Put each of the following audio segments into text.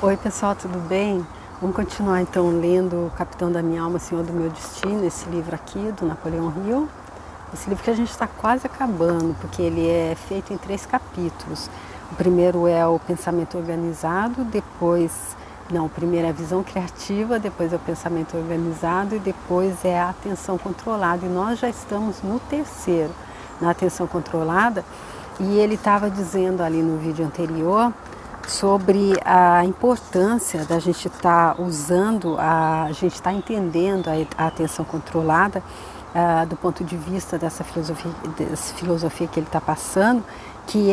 Oi pessoal, tudo bem? Vamos continuar então lendo O Capitão da Minha Alma, Senhor do Meu Destino, esse livro aqui do Napoleão Hill. Esse livro que a gente está quase acabando, porque ele é feito em 3 capítulos. O primeiro é o pensamento organizado, o primeiro é a visão criativa, depois é o pensamento organizado e depois é a atenção controlada. E nós já estamos no terceiro, na atenção controlada, e ele estava dizendo ali no vídeo anterior sobre a importância da gente estar a gente estar entendendo a atenção controlada do ponto de vista dessa filosofia que ele está passando, que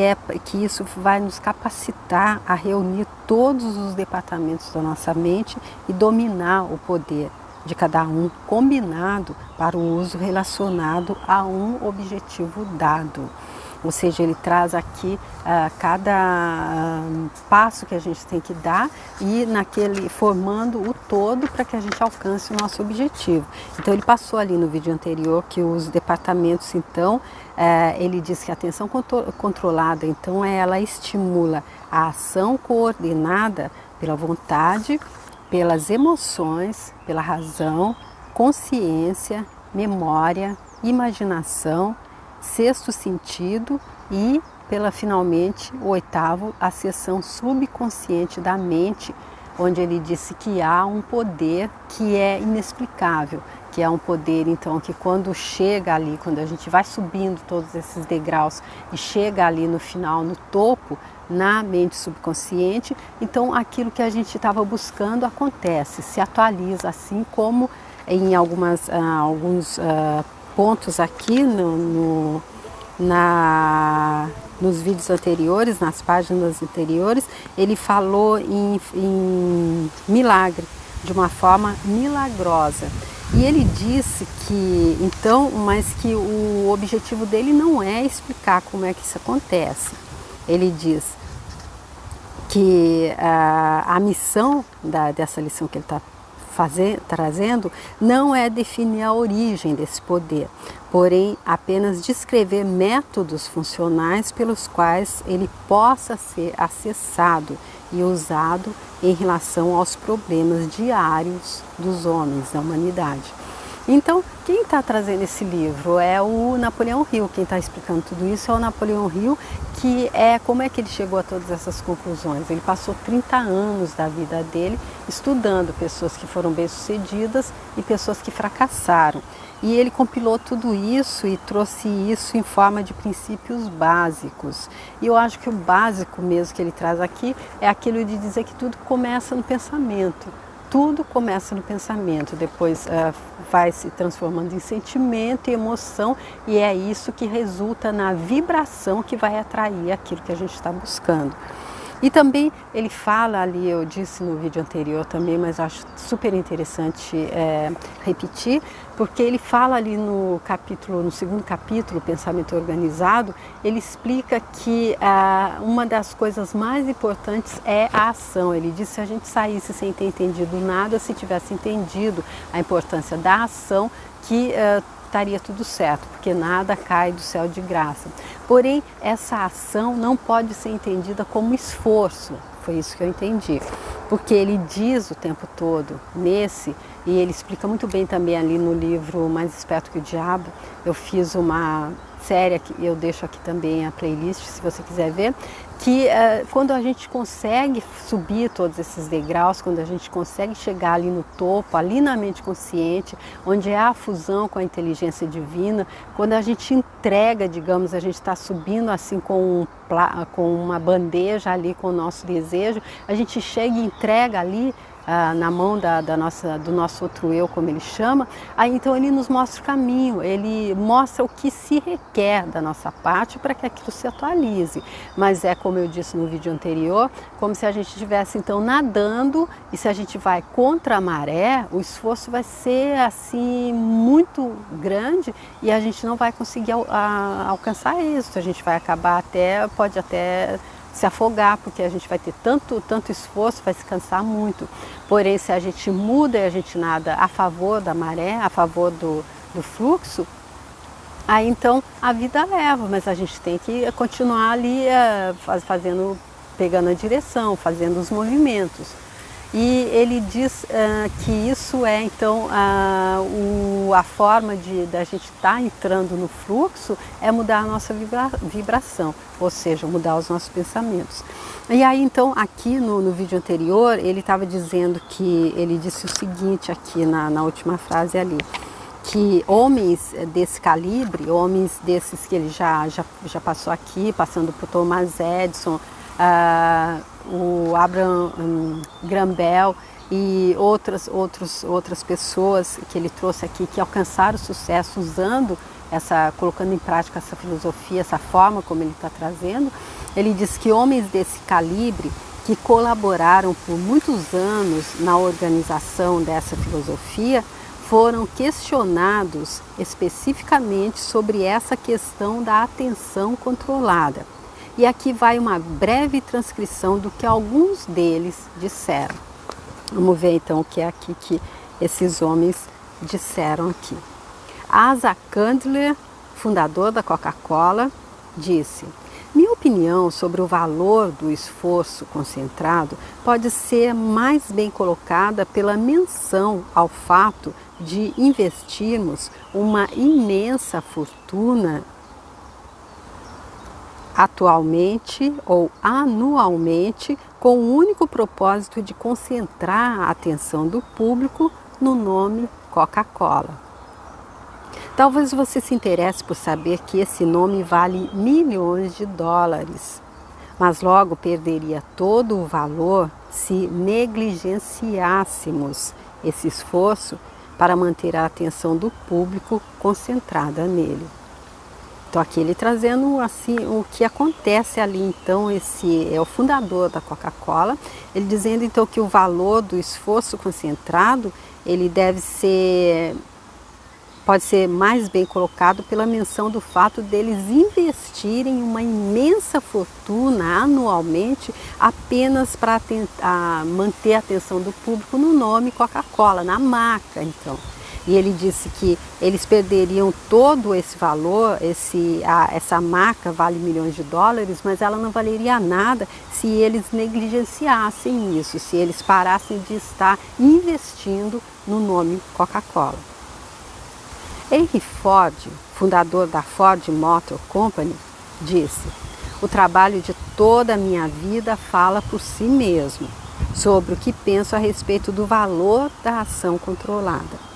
isso vai nos capacitar a reunir todos os departamentos da nossa mente e dominar o poder de cada um, combinado para o uso relacionado a um objetivo dado. Ou seja, ele traz aqui cada passo que a gente tem que dar e formando o todo para que a gente alcance o nosso objetivo. Então ele passou ali no vídeo anterior que os departamentos, então, ele diz que a atenção controlada, então, ela estimula a ação coordenada pela vontade, pelas emoções, pela razão, consciência, memória, imaginação, sexto sentido e finalmente, o oitavo, a seção subconsciente da mente, onde ele disse que há um poder que é inexplicável, que é um poder então que quando chega ali, quando a gente vai subindo todos esses degraus e chega ali no final, no topo, na mente subconsciente, então aquilo que a gente estava buscando acontece, se atualiza, assim como em alguns pontos aqui nos vídeos anteriores, nas páginas anteriores, ele falou em milagre, de uma forma milagrosa. E ele disse que, então, mas que o objetivo dele não é explicar como é que isso acontece. Ele diz que a missão dessa lição que ele está trazendo não é definir a origem desse poder, porém apenas descrever métodos funcionais pelos quais ele possa ser acessado e usado em relação aos problemas diários dos homens, da humanidade. Então, quem está trazendo esse livro é o Napoleão Hill. Quem está explicando tudo isso é o Napoleão Hill, que como é que ele chegou a todas essas conclusões. Ele passou 30 anos da vida dele estudando pessoas que foram bem-sucedidas e pessoas que fracassaram. E ele compilou tudo isso e trouxe isso em forma de princípios básicos. E eu acho que o básico mesmo que ele traz aqui é aquilo de dizer que tudo começa no pensamento. Tudo começa no pensamento, depois vai se transformando em sentimento e emoção, e é isso que resulta na vibração que vai atrair aquilo que a gente está buscando. E também ele fala ali, eu disse no vídeo anterior também, mas acho super interessante repetir, porque ele fala ali no segundo capítulo, Pensamento Organizado, ele explica que uma das coisas mais importantes é a ação. Ele diz que se a gente saísse sem ter entendido nada, se tivesse entendido a importância da ação, que estaria tudo certo, porque nada cai do céu de graça. Porém, essa ação não pode ser entendida como esforço, foi isso que eu entendi, porque ele diz o tempo todo e ele explica muito bem também ali no livro Mais Esperto que o Diabo. Eu fiz uma série, que eu deixo aqui também a playlist, se você quiser ver, que quando a gente consegue subir todos esses degraus, quando a gente consegue chegar ali no topo, ali na mente consciente, onde é a fusão com a inteligência divina, quando a gente entrega, digamos, a gente está subindo assim com uma bandeja ali com o nosso desejo, a gente chega e entrega ali na mão do nosso outro eu, como ele chama, aí então ele nos mostra o caminho, ele mostra o que se requer da nossa parte para que aquilo se atualize. Mas é como eu disse no vídeo anterior, como se a gente estivesse então nadando, e se a gente vai contra a maré, o esforço vai ser assim muito grande e a gente não vai conseguir alcançar êxito, a gente vai acabar pode até se afogar, porque a gente vai ter tanto esforço, vai se cansar muito. Porém, se a gente muda e a gente nada a favor da maré, a favor do fluxo, aí então a vida leva, mas a gente tem que continuar ali fazendo pegando a direção, fazendo os movimentos. E ele diz que isso é então a forma da gente estar entrando no fluxo é mudar a nossa vibração, ou seja, mudar os nossos pensamentos. E aí então aqui no vídeo anterior ele estava dizendo que, ele disse o seguinte aqui na última frase ali, que homens desse calibre, homens desses que ele já passou aqui, passando por Thomas Edison, o Abraham Graham Bell e outras pessoas que ele trouxe aqui que alcançaram sucesso usando colocando em prática essa filosofia, essa forma como ele está trazendo. Ele diz que homens desse calibre que colaboraram por muitos anos na organização dessa filosofia foram questionados especificamente sobre essa questão da atenção controlada. E aqui vai uma breve transcrição do que alguns deles disseram. Vamos ver então o que é aqui que esses homens disseram aqui. Asa Candler, fundador da Coca-Cola, disse: minha opinião sobre o valor do esforço concentrado pode ser mais bem colocada pela menção ao fato de investirmos uma imensa fortuna atualmente ou anualmente com o único propósito de concentrar a atenção do público no nome Coca-Cola. Talvez você se interesse por saber que esse nome vale milhões de dólares, mas logo perderia todo o valor se negligenciássemos esse esforço para manter a atenção do público concentrada nele. Então aqui ele trazendo assim o que acontece ali. Então esse é o fundador da Coca-Cola, ele dizendo então que o valor do esforço concentrado ele pode ser mais bem colocado pela menção do fato deles investirem uma imensa fortuna anualmente apenas para manter a atenção do público no nome Coca-Cola, na marca então. E ele disse que eles perderiam todo esse valor, essa marca vale milhões de dólares, mas ela não valeria nada se eles negligenciassem isso, se eles parassem de estar investindo no nome Coca-Cola. Henry Ford, fundador da Ford Motor Company, disse: o trabalho de toda a minha vida fala por si mesmo, sobre o que penso a respeito do valor da ação controlada.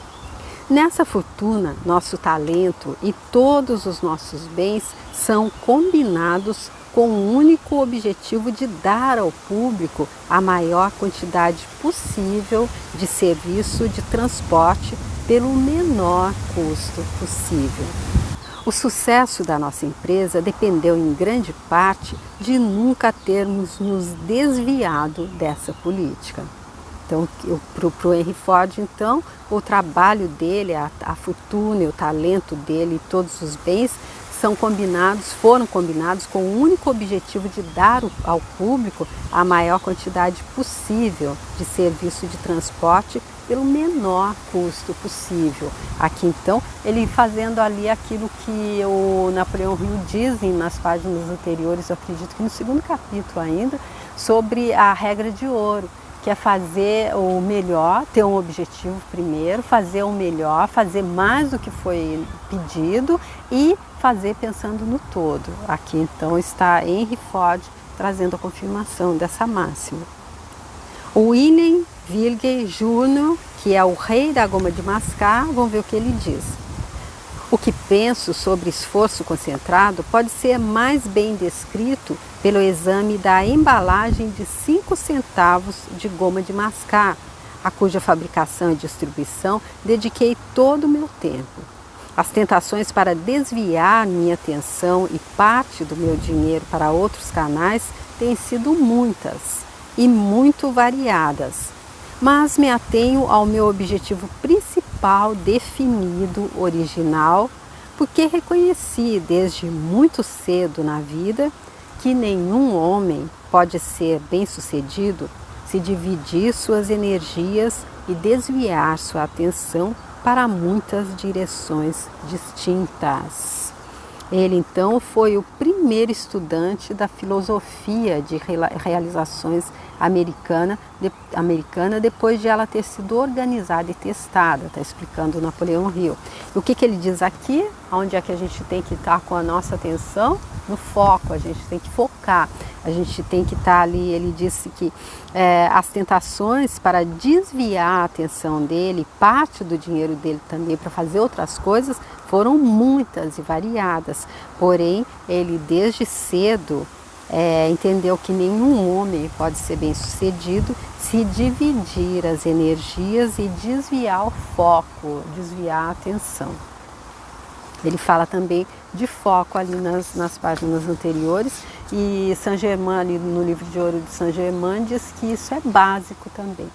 Nessa fortuna, nosso talento e todos os nossos bens são combinados com o único objetivo de dar ao público a maior quantidade possível de serviço de transporte pelo menor custo possível. O sucesso da nossa empresa dependeu em grande parte de nunca termos nos desviado dessa política. Então, para o Henry Ford, então, o trabalho dele, a fortuna, o talento dele, todos os bens foram combinados com o único objetivo de dar ao público a maior quantidade possível de serviço de transporte pelo menor custo possível. Aqui então, ele fazendo ali aquilo que o Napoleão Hill diz nas páginas anteriores, eu acredito que no segundo capítulo ainda, sobre a regra de ouro, que é fazer o melhor, ter um objetivo primeiro, fazer o melhor, fazer mais do que foi pedido e fazer pensando no todo. Aqui então está Henry Ford trazendo a confirmação dessa máxima. O William Wilge Jr., que é o rei da goma de mascar, vamos ver o que ele diz. O que penso sobre esforço concentrado pode ser mais bem descrito pelo exame da embalagem de 5 centavos de goma de mascar, a cuja fabricação e distribuição dediquei todo o meu tempo. As tentações para desviar minha atenção e parte do meu dinheiro para outros canais têm sido muitas e muito variadas, mas me atenho ao meu objetivo principal definido, original, porque reconheci desde muito cedo na vida que nenhum homem pode ser bem-sucedido se dividir suas energias e desviar sua atenção para muitas direções distintas. Ele então foi o primeiro estudante da filosofia de realizações americana depois de ela ter sido organizada e testada, está explicando Napoleão Hill. E o que ele diz aqui? Onde é que a gente tem que estar com a nossa atenção? No foco, a gente tem que focar, a gente tem que estar ali. Ele disse que as tentações para desviar a atenção dele, parte do dinheiro dele também para fazer outras coisas, foram muitas e variadas, porém ele desde cedo entendeu que nenhum homem pode ser bem sucedido se dividir as energias e desviar o foco, desviar a atenção. Ele fala também de foco ali nas páginas anteriores, e Saint-Germain, ali no livro de ouro de Saint-Germain, diz que isso é básico também.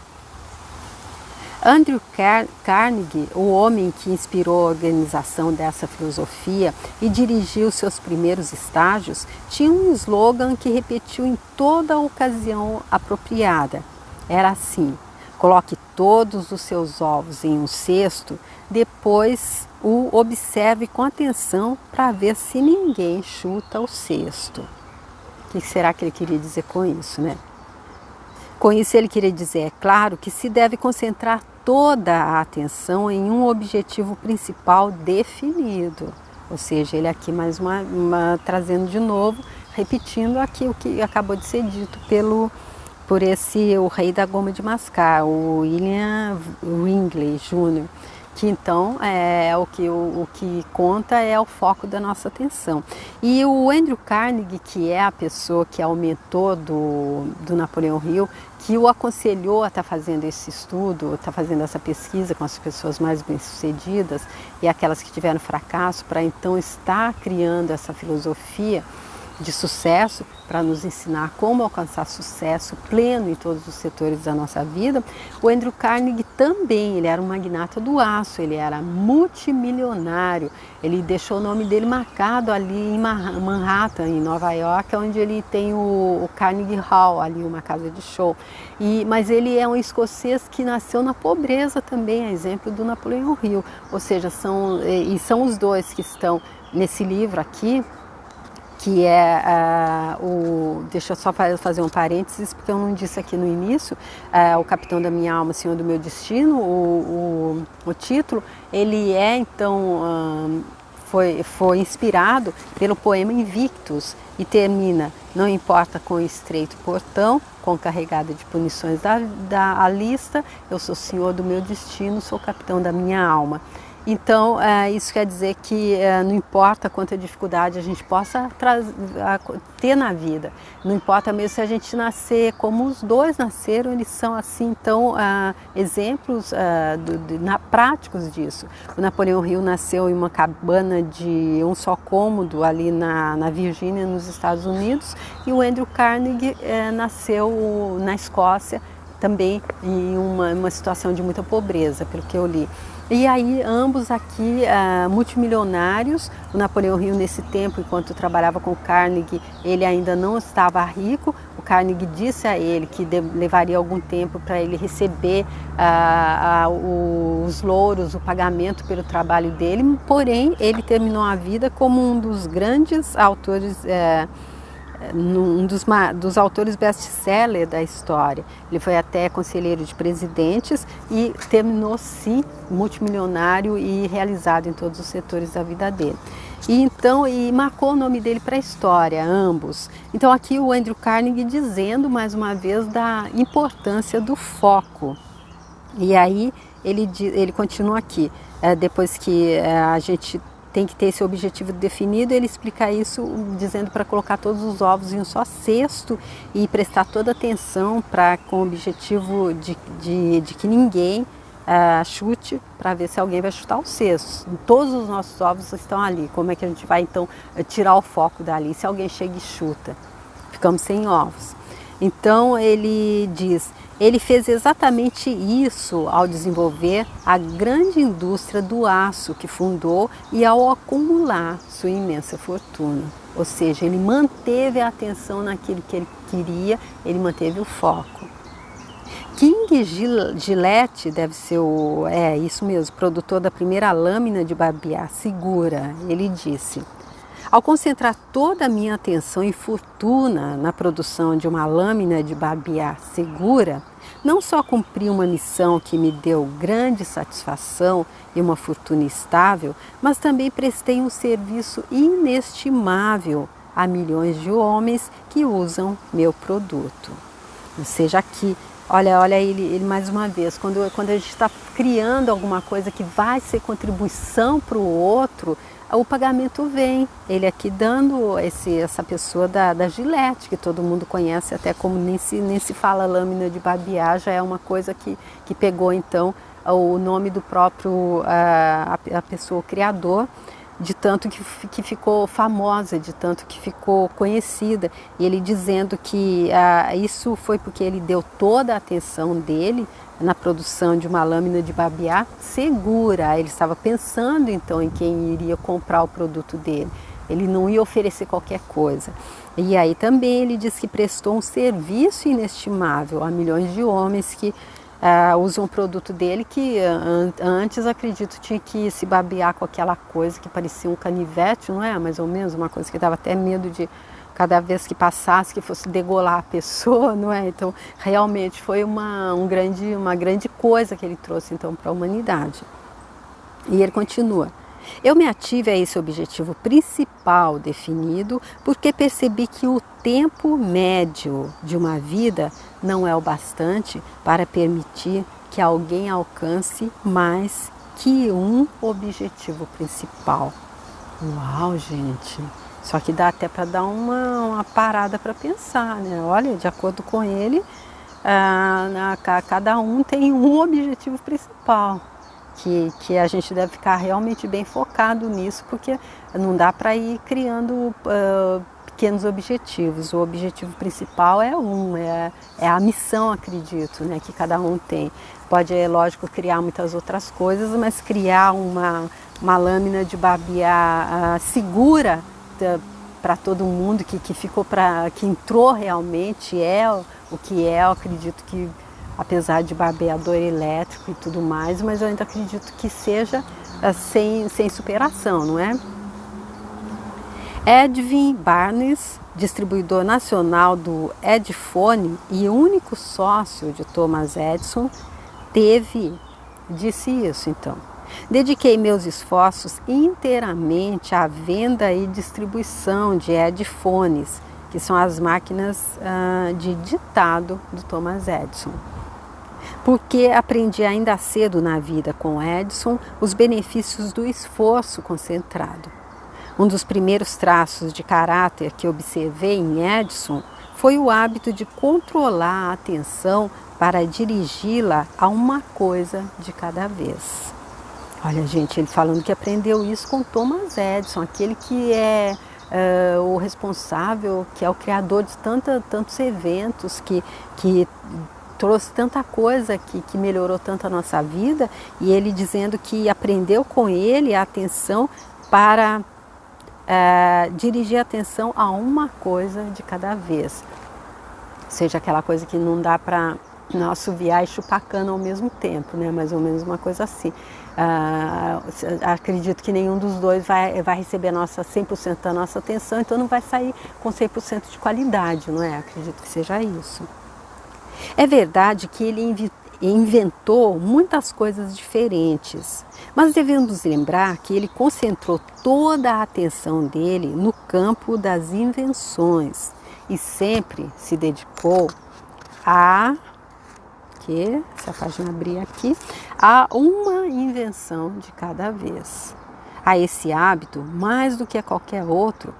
Andrew Carnegie, o homem que inspirou a organização dessa filosofia e dirigiu seus primeiros estágios, tinha um slogan que repetiu em toda a ocasião apropriada. Era assim: coloque todos os seus ovos em um cesto, depois o observe com atenção para ver se ninguém chuta o cesto. O que será que ele queria dizer com isso, né? Com isso ele queria dizer, é claro, que se deve concentrar toda a atenção em um objetivo principal definido. Ou seja, ele aqui mais trazendo de novo, repetindo aqui o que acabou de ser dito por o rei da goma de mascar, o William Wrigley Jr., que então o que conta é o foco da nossa atenção. E o Andrew Carnegie, que é a pessoa que aumentou do Napoleão Hill, que o aconselhou a estar fazendo esse estudo, estar fazendo essa pesquisa com as pessoas mais bem-sucedidas e aquelas que tiveram fracasso, para então estar criando essa filosofia de sucesso, para nos ensinar como alcançar sucesso pleno em todos os setores da nossa vida. O Andrew Carnegie também, ele era um magnata do aço, ele era multimilionário, ele deixou o nome dele marcado ali em Manhattan, em Nova York, onde ele tem o Carnegie Hall, ali uma casa de show. Mas ele é um escocês que nasceu na pobreza também, a exemplo do Napoleão Hill, ou seja, são os dois que estão nesse livro aqui, que deixa eu só fazer um parênteses, porque eu não disse aqui no início, o Capitão da Minha Alma, Senhor do Meu Destino, o título, ele então, foi inspirado pelo poema Invictus e termina: não importa quão estreito portão, quão carregada de punições a lista, eu sou Senhor do Meu Destino, sou Capitão da Minha Alma. Então, isso quer dizer que não importa quanta dificuldade a gente possa ter na vida, não importa mesmo se a gente nascer como os dois nasceram, eles são assim, então, exemplos práticos disso. O Napoleão Hill nasceu em uma cabana de um só cômodo ali na Virgínia, nos Estados Unidos, e o Andrew Carnegie nasceu na Escócia, também em uma situação de muita pobreza, pelo que eu li. E aí ambos aqui multimilionários. O Napoleão Hill, nesse tempo, enquanto trabalhava com o Carnegie, ele ainda não estava rico. O Carnegie disse a ele que levaria algum tempo para ele receber os louros, o pagamento pelo trabalho dele, porém ele terminou a vida como um dos grandes autores, um dos autores best-seller da história. Ele foi até conselheiro de presidentes e terminou, sim, multimilionário e realizado em todos os setores da vida dele. E marcou o nome dele para a história, ambos. Então aqui o Andrew Carnegie dizendo mais uma vez da importância do foco. E aí ele continua aqui, depois que a gente tem que ter esse objetivo definido, ele explica isso dizendo para colocar todos os ovos em um só cesto e prestar toda atenção com o objetivo de que ninguém chute, para ver se alguém vai chutar o cesto. Todos os nossos ovos estão ali. Como é que a gente vai então tirar o foco dali? Se alguém chega e chuta, ficamos sem ovos. Então ele diz, ele fez exatamente isso ao desenvolver a grande indústria do aço que fundou e ao acumular sua imensa fortuna. Ou seja, ele manteve a atenção naquilo que ele queria, ele manteve o foco. King Gillette deve ser isso mesmo, produtor da primeira lâmina de barbear segura. Ele disse: Ao concentrar toda a minha atenção e fortuna na produção de uma lâmina de barbear segura, não só cumpri uma missão que me deu grande satisfação e uma fortuna estável, mas também prestei um serviço inestimável a milhões de homens que usam meu produto. Ou seja, aqui, olha ele mais uma vez, quando a gente está criando alguma coisa que vai ser contribuição para o outro, o pagamento vem. Ele aqui dando essa pessoa da Gillette, que todo mundo conhece, até como nem se fala lâmina de barbear, já é uma coisa que pegou então o nome do próprio a pessoa, o criador, de tanto que ficou famosa, de tanto que ficou conhecida. E ele dizendo que isso foi porque ele deu toda a atenção dele na produção de uma lâmina de barbear segura. Ele estava pensando então em quem iria comprar o produto dele. Ele não ia oferecer qualquer coisa. E aí também ele diz que prestou um serviço inestimável a milhões de homens que usam o produto dele, que antes, acredito, tinha que se barbear com aquela coisa que parecia um canivete, não é? Mais ou menos, uma coisa que dava até medo de, cada vez que passasse, que fosse degolar a pessoa, não é? Então, realmente foi uma grande coisa que ele trouxe então para a humanidade. E ele continua: eu me ative a esse objetivo principal definido porque percebi que o tempo médio de uma vida não é o bastante para permitir que alguém alcance mais que um objetivo principal. Uau, gente! Só que dá até para dar uma parada para pensar, né? Olha, de acordo com ele, cada um tem um objetivo principal. Que a gente deve ficar realmente bem focado nisso, porque não dá para ir criando pequenos objetivos. O objetivo principal é a missão, acredito, né, que cada um tem. Pode, é lógico, criar muitas outras coisas, mas criar uma lâmina de barbear segura para todo mundo, que ficou que entrou realmente, o que é, eu acredito que, apesar de barbeador elétrico e tudo mais, mas eu ainda acredito que seja sem superação, não é? Edwin Barnes, distribuidor nacional do Edphone e único sócio de Thomas Edison, disse isso então: dediquei meus esforços inteiramente à venda e distribuição de Edphones, que são as máquinas de ditado do Thomas Edison. Porque aprendi ainda cedo na vida com Edison os benefícios do esforço concentrado. Um dos primeiros traços de caráter que observei em Edison foi o hábito de controlar a atenção para dirigi-la a uma coisa de cada vez. Olha, gente, ele falando que aprendeu isso com Thomas Edison, aquele que é o responsável, que é o criador de tantos eventos, que trouxe tanta coisa que melhorou tanto a nossa vida, e ele dizendo que aprendeu com ele a atenção para dirigir a atenção a uma coisa de cada vez. Seja aquela coisa que não dá para assoviar e chupar cana ao mesmo tempo, né? Mais ou menos uma coisa assim. Acredito que nenhum dos dois vai receber 100% da nossa atenção, então não vai sair com 100% de qualidade, não é? Acredito que seja isso. É verdade que ele inventou muitas coisas diferentes, mas devemos lembrar que ele concentrou toda a atenção dele no campo das invenções e sempre se dedicou se a página abrir aqui, a uma invenção de cada vez. A esse hábito, mais do que a qualquer outro,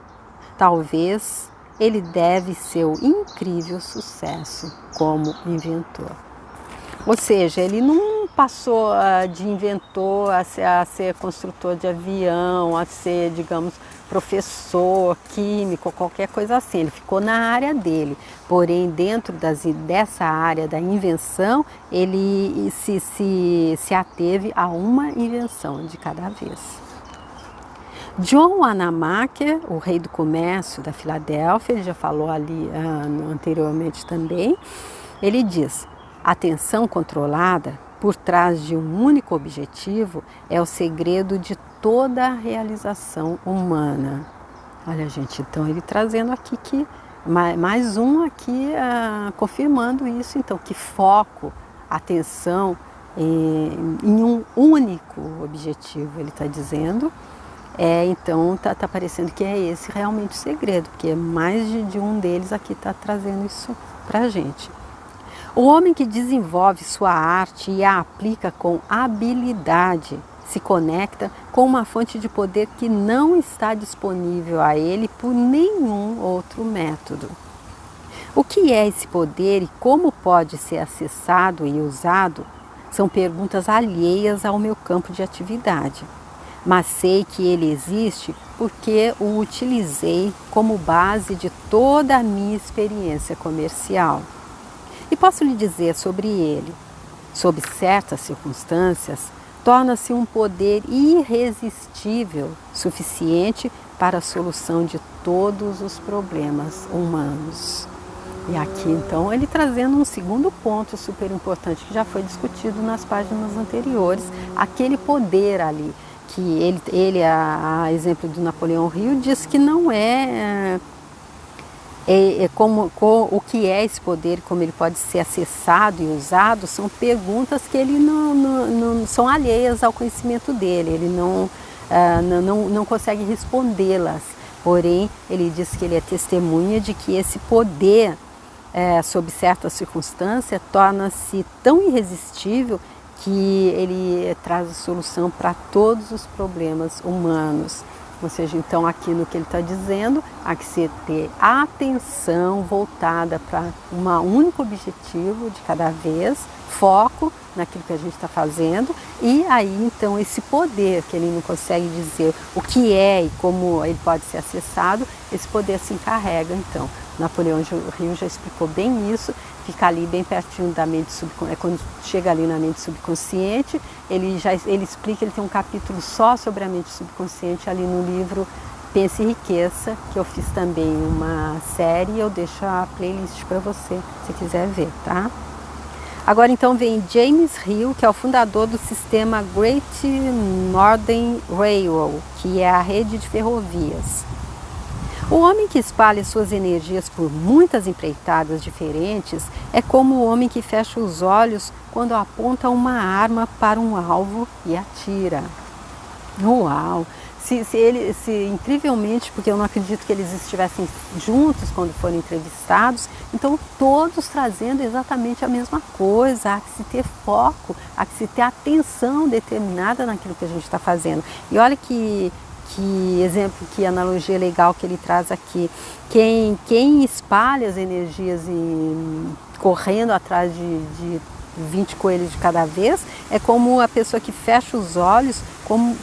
talvez ele deve seu incrível sucesso como inventor. Ou seja, ele não passou de inventor a ser construtor de avião, a ser, digamos, professor, químico, qualquer coisa assim. Ele ficou na área dele, porém dentro dessa área da invenção, ele se ateve a uma invenção de cada vez. John Wanamaker, o rei do comércio da Filadélfia, ele já falou ali anteriormente também, ele diz: atenção controlada por trás de um único objetivo é o segredo de toda a realização humana. Olha, gente, então ele trazendo aqui que mais um aqui confirmando isso, então, que foco, atenção em um único objetivo, ele está dizendo. Então tá parecendo que é esse realmente o segredo, porque mais de um deles aqui está trazendo isso para a gente. O homem que desenvolve sua arte e a aplica com habilidade se conecta com uma fonte de poder que não está disponível a ele por nenhum outro método. O que é esse poder e como pode ser acessado e usado são perguntas alheias ao meu campo de atividade. Mas sei que ele existe porque o utilizei como base de toda a minha experiência comercial. E posso lhe dizer sobre ele, sob certas circunstâncias, torna-se um poder irresistível, suficiente para a solução de todos os problemas humanos. E aqui então ele trazendo um segundo ponto super importante que já foi discutido nas páginas anteriores, aquele poder ali, que ele a exemplo do Napoleão Hill, diz que não o que é esse poder, como ele pode ser acessado e usado, são perguntas que ele não são alheias ao conhecimento dele, ele não consegue respondê-las. Porém, ele diz que ele é testemunha de que esse poder, sob certas circunstâncias, torna-se tão irresistível que ele traz a solução para todos os problemas humanos. Ou seja, então aqui no que ele está dizendo, há que se ter atenção voltada para um único objetivo de cada vez, foco naquilo que a gente está fazendo, e aí então esse poder que ele não consegue dizer o que é e como ele pode ser acessado, esse poder se encarrega então. Napoleão Hill já explicou bem isso, fica ali bem pertinho da mente subconsciente, quando chega ali na mente subconsciente, ele explica, ele tem um capítulo só sobre a mente subconsciente ali no livro Pense e Enriqueça, que eu fiz também uma série, eu deixo a playlist para você, se quiser ver, tá? Agora então vem James Hill, que é o fundador do sistema Great Northern Railway, que é a rede de ferrovias. O homem que espalha suas energias por muitas empreitadas diferentes é como o homem que fecha os olhos quando aponta uma arma para um alvo e atira. Uau! Incrivelmente, porque eu não acredito que eles estivessem juntos quando foram entrevistados, então todos trazendo exatamente a mesma coisa, há que se ter foco, há que se ter atenção determinada naquilo que a gente está fazendo. E olha que exemplo, que analogia legal que ele traz aqui. Quem espalha as energias correndo atrás de 20 coelhos de cada vez é como a pessoa que fecha os olhos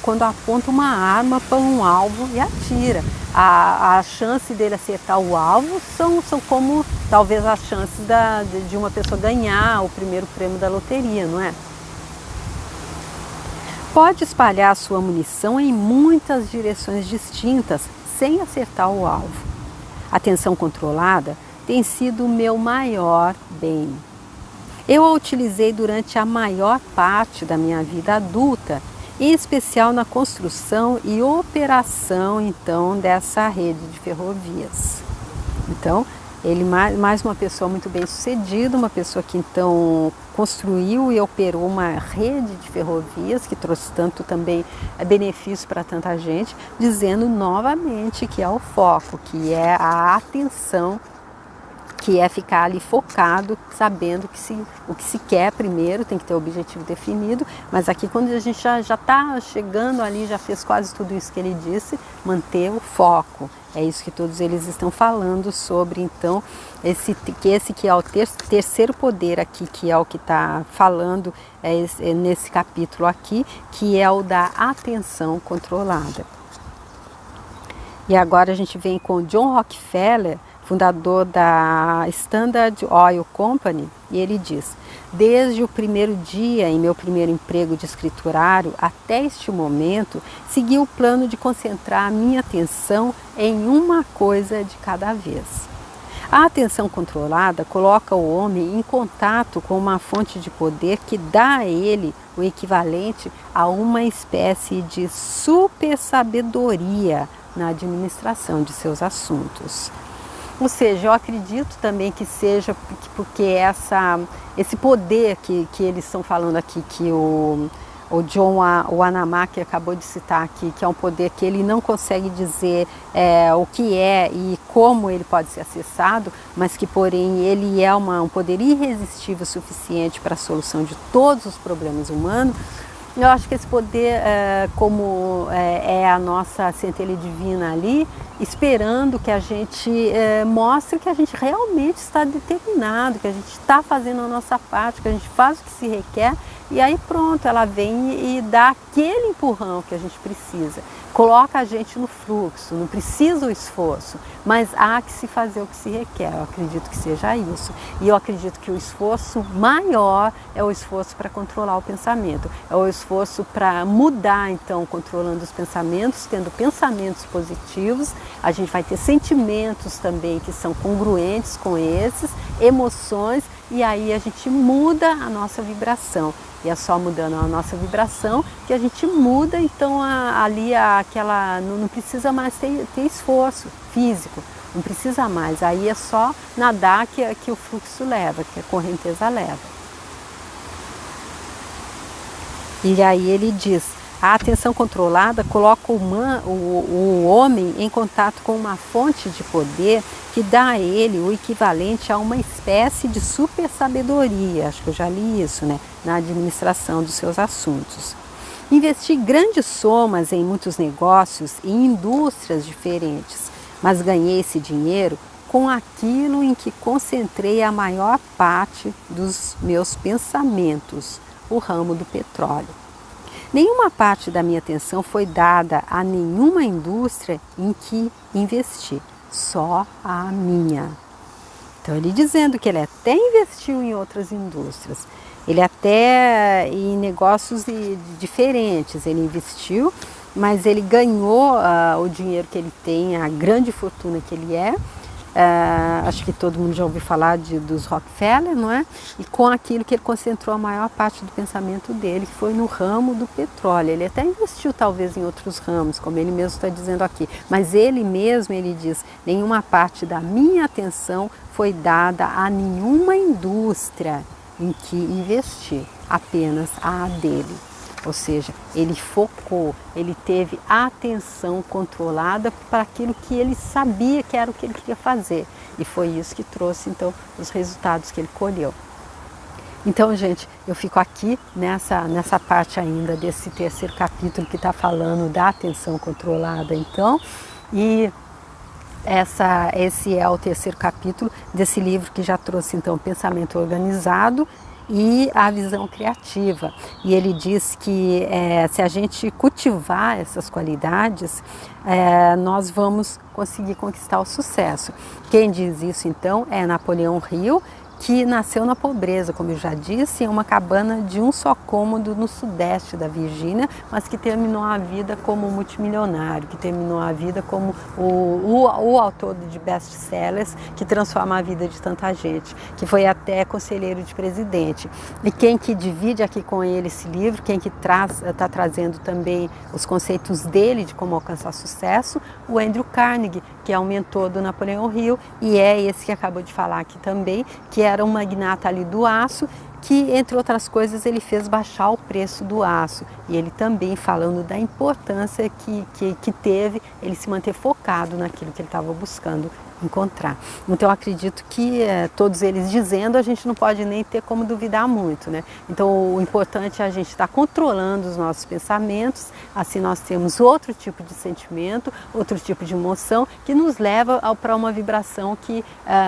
quando aponta uma arma para um alvo e atira. A chance dele acertar o alvo são como talvez as chances de uma pessoa ganhar o primeiro prêmio da loteria, não é? Pode espalhar sua munição em muitas direções distintas, sem acertar o alvo. A tensão controlada tem sido o meu maior bem. Eu a utilizei durante a maior parte da minha vida adulta, em especial na construção e operação, então, dessa rede de ferrovias. Então, ele mais uma pessoa muito bem sucedida, uma pessoa que então construiu e operou uma rede de ferrovias que trouxe tanto também benefício para tanta gente, dizendo novamente que é o foco, que é a atenção, que é ficar ali focado, sabendo o que se quer primeiro, tem que ter o objetivo definido, mas aqui quando a gente já está chegando ali, já fez quase tudo isso que ele disse, manter o foco. É isso que todos eles estão falando sobre, então, esse que é o terceiro poder aqui, que é o que está falando nesse capítulo aqui, que é o da atenção controlada. E agora a gente vem com John Rockefeller, fundador da Standard Oil Company, e ele diz: desde o primeiro dia em meu primeiro emprego de escriturário até este momento, segui o plano de concentrar a minha atenção em uma coisa de cada vez. A atenção controlada coloca o homem em contato com uma fonte de poder que dá a ele o equivalente a uma espécie de super sabedoria, na administração de seus assuntos. Ou seja, eu acredito também que seja porque esse poder que eles estão falando aqui, que o John Wanamaker acabou de citar aqui, que é um poder que ele não consegue dizer o que é e como ele pode ser acessado, mas que, porém, ele é um poder irresistível suficiente para a solução de todos os problemas humanos. Eu acho que esse poder, como é a nossa centelha divina ali, esperando que a gente mostre que a gente realmente está determinado, que a gente está fazendo a nossa parte, que a gente faz o que se requer, e aí pronto, ela vem e dá aquele empurrão que a gente precisa. Coloca a gente no fluxo, não precisa o esforço, mas há que se fazer o que se requer. Eu acredito que seja isso. E eu acredito que o esforço maior é o esforço para controlar o pensamento. É o esforço para mudar, então, controlando os pensamentos, tendo pensamentos positivos. A gente vai ter sentimentos também que são congruentes com esses, emoções, e aí a gente muda a nossa vibração. E é só mudando a nossa vibração que a gente muda, então não precisa mais ter esforço físico, não precisa mais. Aí é só nadar que o fluxo leva, que a correnteza leva. E aí ele diz: a atenção controlada coloca o homem em contato com uma fonte de poder que dá a ele o equivalente a uma espécie de super sabedoria, acho que eu já li isso, né, na administração dos seus assuntos. Investi grandes somas em muitos negócios e indústrias diferentes, mas ganhei esse dinheiro com aquilo em que concentrei a maior parte dos meus pensamentos, o ramo do petróleo. Nenhuma parte da minha atenção foi dada a nenhuma indústria em que investi, só a minha. Então ele dizendo que ele até investiu em outras indústrias, ele até em negócios diferentes, ele investiu, mas ele ganhou o dinheiro que ele tem, a grande fortuna que ele é. Acho que todo mundo já ouviu falar dos Rockefeller, não é? E com aquilo que ele concentrou a maior parte do pensamento dele, que foi no ramo do petróleo. Ele até investiu talvez em outros ramos, como ele mesmo está dizendo aqui, mas ele mesmo, ele diz: nenhuma parte da minha atenção foi dada a nenhuma indústria em que investi, apenas a dele. Ou seja, ele focou, ele teve a atenção controlada para aquilo que ele sabia que era o que ele queria fazer. E foi isso que trouxe, então, os resultados que ele colheu. Então, gente, eu fico aqui nessa parte ainda desse terceiro capítulo que está falando da atenção controlada, então. E esse é o terceiro capítulo desse livro que já trouxe, então, o pensamento organizado e a visão criativa. E ele diz que se a gente cultivar essas qualidades, nós vamos conseguir conquistar o sucesso. Quem diz isso, então, é Napoleão Hill, que nasceu na pobreza, como eu já disse, em uma cabana de um só cômodo no sudeste da Virgínia, mas que terminou a vida como multimilionário, que terminou a vida como o autor de best-sellers, que transforma a vida de tanta gente, que foi até conselheiro de presidente. E quem que divide aqui com ele esse livro, quem que está trazendo também os conceitos dele de como alcançar sucesso, o Andrew Carnegie, que é um mentor do Napoleão Hill, e é esse que acabou de falar aqui também, que era um magnata ali do aço, que, entre outras coisas, ele fez baixar o preço do aço. E ele também falando da importância que teve ele se manter focado naquilo que ele estava buscando encontrar. Então eu acredito que todos eles dizendo, a gente não pode nem ter como duvidar muito, né? Então o importante é a gente estar controlando os nossos pensamentos, assim nós temos outro tipo de sentimento, outro tipo de emoção que nos leva para uma vibração que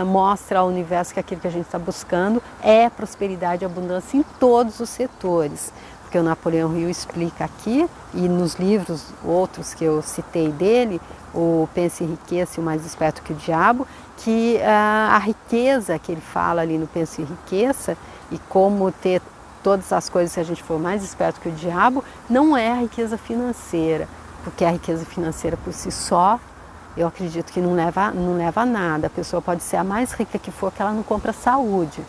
mostra ao universo que aquilo que a gente está buscando é prosperidade e abundância em todos os setores. Porque o Napoleão Hill explica aqui, e nos livros outros que eu citei dele, o Pense e Enriqueça e o Mais Esperto que o Diabo, que a riqueza que ele fala ali no Pense e Enriqueça, e como ter todas as coisas se a gente for mais esperto que o diabo, não é a riqueza financeira, porque a riqueza financeira por si só, eu acredito que não leva a nada. A pessoa pode ser a mais rica que for, que ela não compra saúde.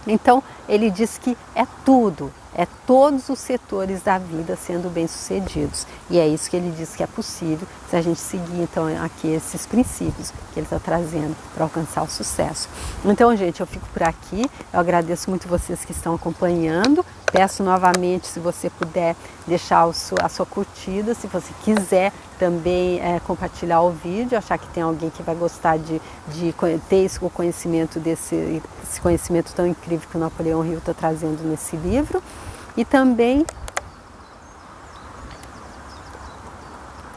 Então, ele diz que é tudo, é todos os setores da vida sendo bem-sucedidos. E é isso que ele diz que é possível se a gente seguir então aqui esses princípios que ele está trazendo para alcançar o sucesso. Então, gente, eu fico por aqui. Eu agradeço muito vocês que estão acompanhando. Peço novamente, se você puder, deixar a sua curtida, se você quiser também compartilhar o vídeo, achar que tem alguém que vai gostar de ter o conhecimento esse conhecimento tão incrível que o Napoleão Hill está trazendo nesse livro. E também,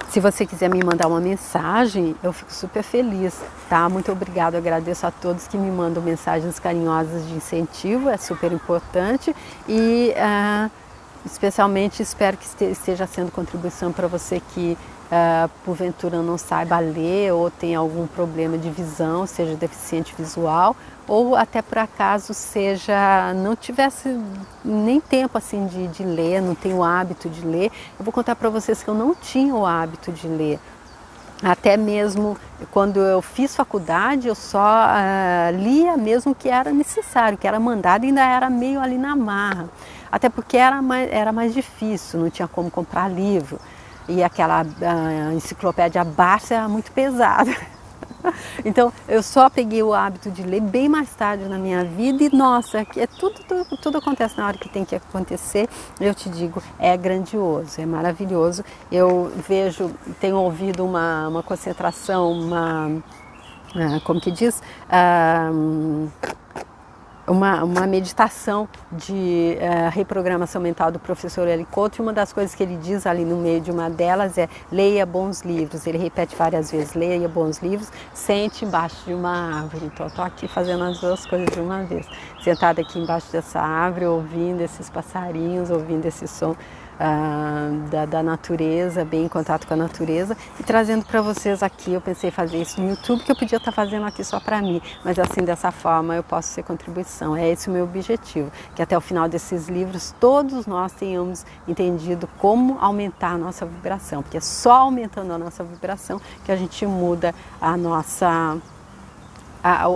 se você quiser me mandar uma mensagem, eu fico super feliz, tá? Muito obrigada, agradeço a todos que me mandam mensagens carinhosas de incentivo, é super importante e especialmente espero que esteja sendo contribuição para você que porventura não saiba ler ou tem algum problema de visão, seja deficiente visual ou até por acaso não tivesse nem tempo assim de ler, não tem o hábito de ler. Eu vou contar para vocês que eu não tinha o hábito de ler. Até mesmo quando eu fiz faculdade, eu só lia mesmo o que era necessário, que era mandado e ainda era meio ali na marra. Até porque era mais difícil, não tinha como comprar livro. E aquela enciclopédia Barça era muito pesada. Então eu só peguei o hábito de ler bem mais tarde na minha vida e nossa, tudo acontece na hora que tem que acontecer. Eu te digo, é grandioso, é maravilhoso. Eu tenho ouvido uma concentração, como que diz? Uma meditação de reprogramação mental do professor Eli Couto, e uma das coisas que ele diz ali no meio de uma delas é: leia bons livros. Ele repete várias vezes: leia bons livros, sente embaixo de uma árvore. Então eu estou aqui fazendo as duas coisas de uma vez, sentada aqui embaixo dessa árvore, ouvindo esses passarinhos, ouvindo esse som da natureza, bem em contato com a natureza, e trazendo para vocês aqui. Eu pensei em fazer isso no YouTube, que eu podia estar fazendo aqui só para mim, mas assim, dessa forma eu posso ser contribuição. É esse o meu objetivo, que até o final desses livros todos nós tenhamos entendido como aumentar a nossa vibração, porque é só aumentando a nossa vibração que a gente muda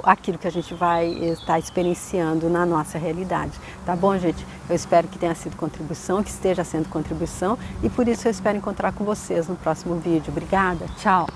aquilo que a gente vai estar experienciando na nossa realidade. Tá bom, gente? Eu espero que tenha sido contribuição, que esteja sendo contribuição, e por isso eu espero encontrar com vocês no próximo vídeo. Obrigada, tchau!